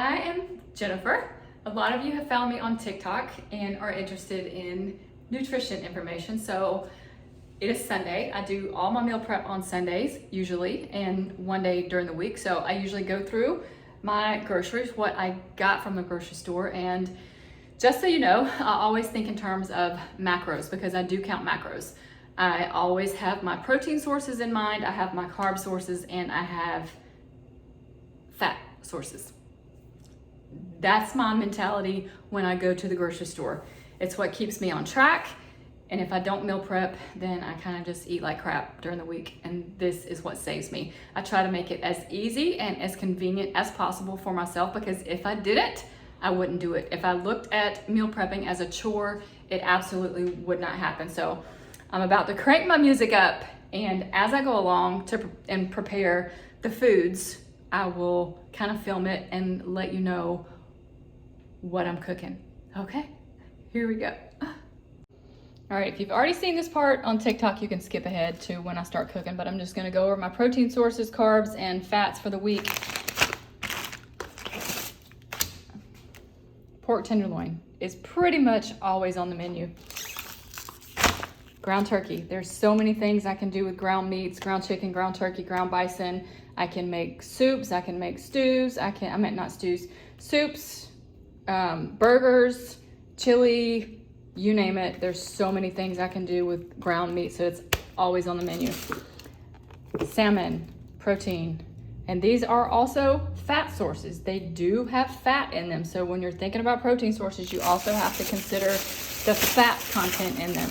I am Jennifer. A lot of you have found me on TikTok and are interested in nutrition information. So it is Sunday. I do all my meal prep on Sundays usually, and one day during the week. So I usually go through my groceries, what I got from the grocery store. And just so you know, I always think in terms of macros because I do count macros. I always have my protein sources in mind, I have my carb sources, and I have fat sources. That's my mentality when I go to the grocery store. It's what keeps me on track. And if I don't meal prep, then I kind of just eat like crap during the week. And this is what saves me. I try to make it as easy and as convenient as possible for myself, because if I didn't, I wouldn't do it. If I looked at meal prepping as a chore, it absolutely would not happen. So I'm about to crank my music up, and as I go along and prepare the foods, I will kind of film it and let you know what I'm cooking. Okay, here we go. All right, if you've already seen this part on TikTok, you can skip ahead to when I start cooking, but I'm just gonna go over my protein sources, carbs, and fats for the week. Pork tenderloin is pretty much always on the menu. Ground turkey. There's so many things I can do with ground meats, ground chicken, ground turkey, ground bison. I can make soups, I can make stews, soups, burgers, chili, you name it. There's so many things I can do with ground meat, so it's always on the menu. Salmon, protein, and these are also fat sources. They do have fat in them, so when you're thinking about protein sources, you also have to consider the fat content in them.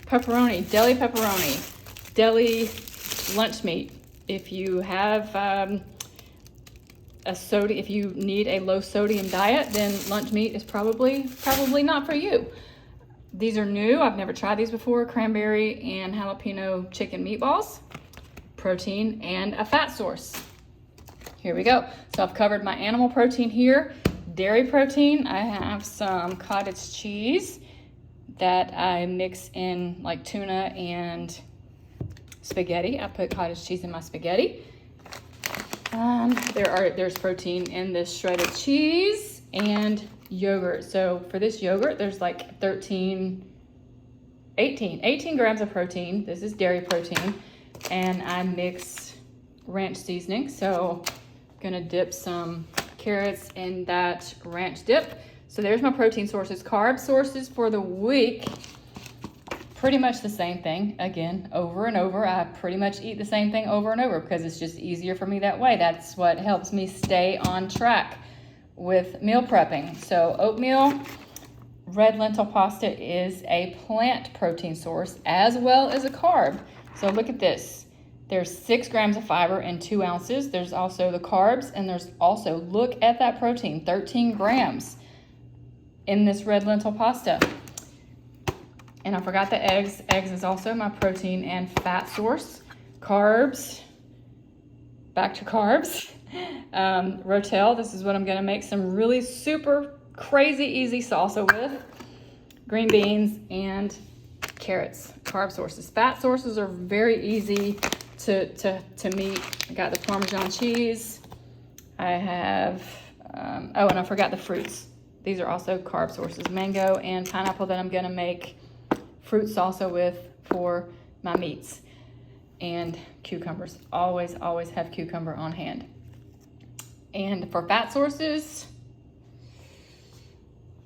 Pepperoni, deli lunch meat. If you have if you need a low sodium diet, then lunch meat is probably not for you. These are new. I've never tried these before. Cranberry and jalapeno chicken meatballs, protein and a fat source. Here we go. So I've covered my animal protein here. Dairy protein, I have some cottage cheese that I mix in like tuna and spaghetti. I put cottage cheese in my spaghetti. There's protein in this shredded cheese and yogurt. So for this yogurt, there's like 18 grams of protein. This is dairy protein. And I mix ranch seasoning. So I'm gonna dip some carrots in that ranch dip. So there's my protein sources. Carb sources for the week, pretty much the same thing. Again, over and over. I pretty much eat the same thing over and over because it's just easier for me that way. That's what helps me stay on track with meal prepping. So oatmeal, red lentil pasta is a plant protein source as well as a carb. So look at this. There's 6 grams of fiber and 2 ounces. There's also the carbs, and there's also, look at that protein, 13 grams in this red lentil pasta. And I forgot the eggs. Eggs is also my protein and fat source. Carbs, back to carbs. Rotel, this is what I'm gonna make some really super crazy easy salsa with. Green beans and carrots, carb sources. Fat sources are very easy to meet. I got the Parmesan cheese. I have, and I forgot the fruits. These are also carb sources. Mango and pineapple that I'm gonna make fruit salsa with for my meats. And cucumbers. Always have cucumber on hand. And for fat sources,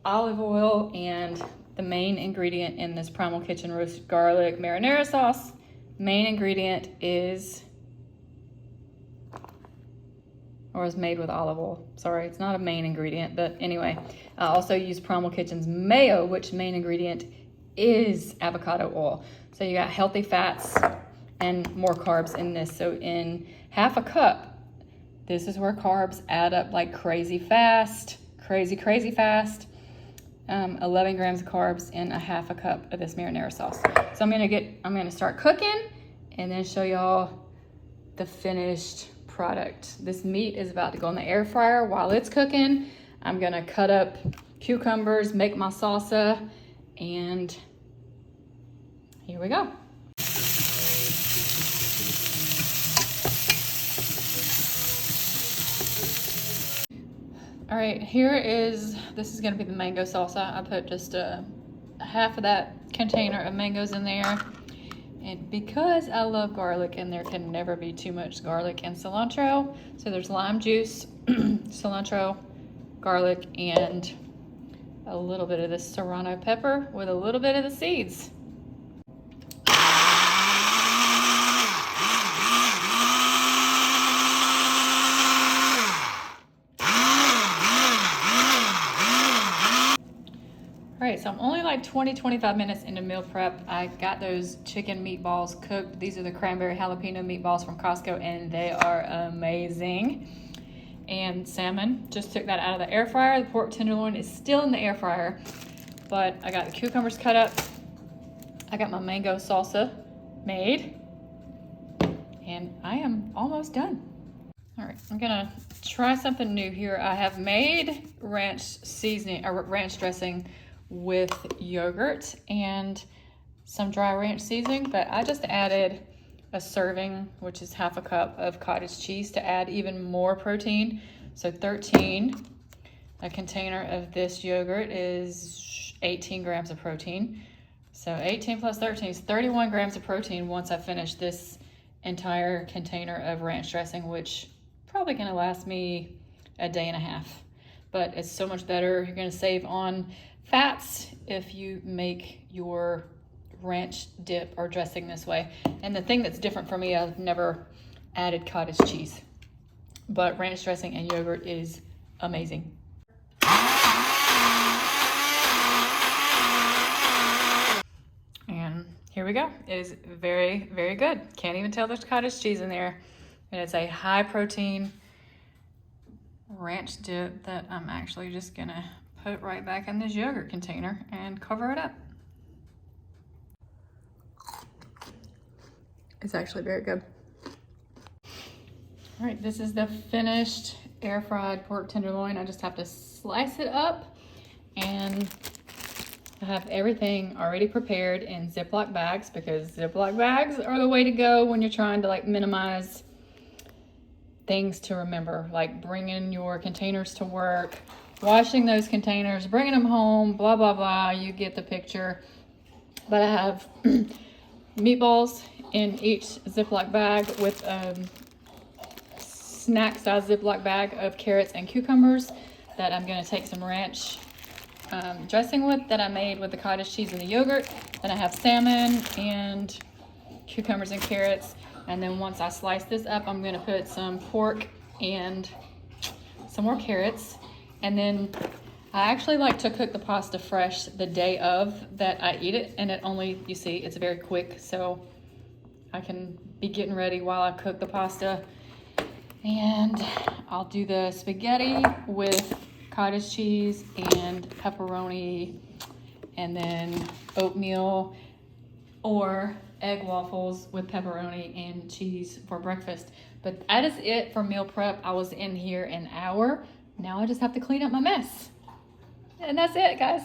olive oil, and the main ingredient in this Primal Kitchen roasted garlic marinara sauce. Main ingredient is made with olive oil. Sorry, it's not a main ingredient, but anyway. I also use Primal Kitchen's mayo, which main ingredient is avocado oil. So you got healthy fats and more carbs in this. So in half a cup, this is where carbs add up like crazy fast. 11 grams of carbs in a half a cup of this marinara sauce. So I'm gonna start cooking and then show y'all the finished product. This meat is about to go in the air fryer. While it's cooking, I'm gonna cut up cucumbers, make my salsa, and here we go. All right, this is gonna be the mango salsa. I put just half of that container of mangoes in there. And because I love garlic and there can never be too much garlic and cilantro, so there's lime juice, cilantro, garlic, and a little bit of this serrano pepper with a little bit of the seeds. All right, so I'm only like 20-25 minutes into meal prep. I got those chicken meatballs cooked. These are the cranberry jalapeno meatballs from Costco, and they are amazing. And salmon, just took that out of the air fryer. The pork tenderloin is still in the air fryer, but I got the cucumbers cut up. I got my mango salsa made, and I am almost done. All right, I'm gonna try something new here. I have made ranch seasoning or ranch dressing with yogurt and some dry ranch seasoning, but I just added a serving, which is half a cup of cottage cheese to add even more protein. So 13, a container of this yogurt is 18 grams of protein. So 18 plus 13 is 31 grams of protein once I finish this entire container of ranch dressing, which probably gonna last me a day and a half. But it's so much better. You're gonna save on fats if you make your ranch dip or dressing this way. And the thing that's different for me, I've never added cottage cheese, but ranch dressing and yogurt is amazing. And here we go. It is very, very good. Can't even tell there's cottage cheese in there. And it's a high protein ranch dip that I'm actually just gonna put right back in this yogurt container and cover it up. It's actually very good. All right, this is the finished air fried pork tenderloin. I just have to slice it up, and I have everything already prepared in Ziploc bags because Ziploc bags are the way to go when you're trying to like minimize things to remember, like bringing your containers to work, washing those containers, bringing them home, blah, blah, blah. You get the picture. But I have meatballs in each Ziploc bag with a snack size Ziploc bag of carrots and cucumbers that I'm gonna take some ranch dressing with that I made with the cottage cheese and the yogurt. Then I have salmon and cucumbers and carrots. And then once I slice this up, I'm gonna put some pork and some more carrots. And then I actually like to cook the pasta fresh the day of that I eat it. And it only, you see, it's very quick. So I can be getting ready while I cook the pasta. And I'll do the spaghetti with cottage cheese and pepperoni, and then oatmeal or egg waffles with pepperoni and cheese for breakfast. But that is it for meal prep. I was in here an hour. Now I just have to clean up my mess. And that's it, guys.